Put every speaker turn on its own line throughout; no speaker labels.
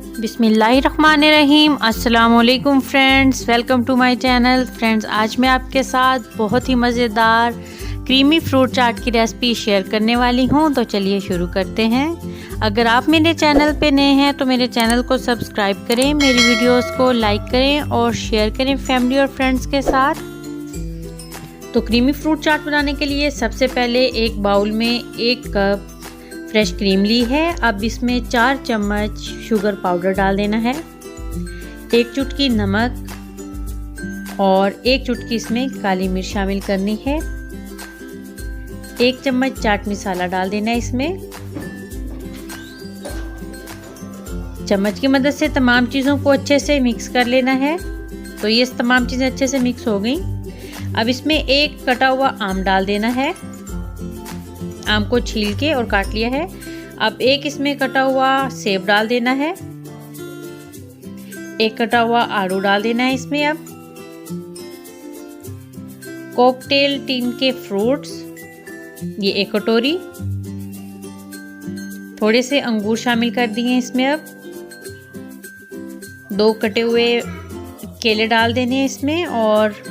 बिस्मिल्लाहिर्रहमानिर्रहीम। अस्सलाम वालेकुम friends, welcome to my channel. Friends, आज मैं आपके साथ बहुत ही मज़ेदार क्रीमी फ्रूट चाट की रेसिपी शेयर करने वाली हूं। तो चलिए शुरू करते हैं। अगर आप मेरे चैनल पे नए हैं तो मेरे चैनल को सब्सक्राइब करें, मेरी वीडियोस को लाइक करें और शेयर करें फैमिली और फ्रेंड्स के साथ। तो क्रीमी फ्रूट चाट बनाने के लिए सबसे पहले एक बाउल में 1 कप फ्रेश क्रीम ली है। अब इसमें 4 चम्मच शुगर पाउडर डाल देना है, 1 चुटकी नमक और 1 चुटकी इसमें काली मिर्च शामिल करनी है। 1 चम्मच चाट मसाला डाल देना है इसमें। चम्मच की मदद से तमाम चीज़ों को अच्छे से मिक्स कर लेना है। तो ये तमाम चीज़ें अच्छे से मिक्स हो गई। अब इसमें 1 कटा हुआ आम डाल देना है। आम को छील के और काट लिया है। अब 1 इसमें कटा हुआ सेब डाल देना है। 1 कटा हुआ आलू डाल देना है इसमें। अब कॉकटेल टीन के फ्रूट्स, ये 1 कटोरी। थोड़े से अंगूर शामिल कर दिए इसमें। अब 2 कटे हुए केले डाल देने हैं इसमें और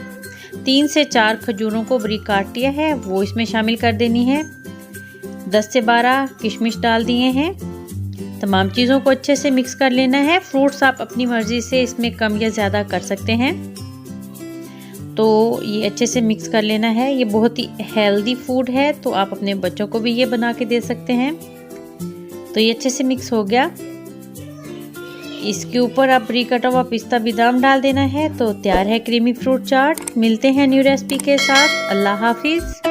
3 से 4 खजूरों को बारीक काट लिया है, वो इसमें शामिल कर देनी है। 10 से 12 किशमिश डाल दिए हैं। तमाम चीज़ों को अच्छे से मिक्स कर लेना है। फ्रूट्स आप अपनी मर्ज़ी से इसमें कम या ज़्यादा कर सकते हैं। तो ये अच्छे से मिक्स कर लेना है। ये बहुत ही हेल्दी फूड है, तो आप अपने बच्चों को भी ये बना के दे सकते हैं। तो ये अच्छे से मिक्स हो गया। इसके ऊपर आप बारीक कटा हुआ पिस्ता बादाम डाल देना है। तो तैयार है क्रीमी फ्रूट चाट। मिलते हैं न्यू रेसिपी के साथ। अल्लाह हाफिज़।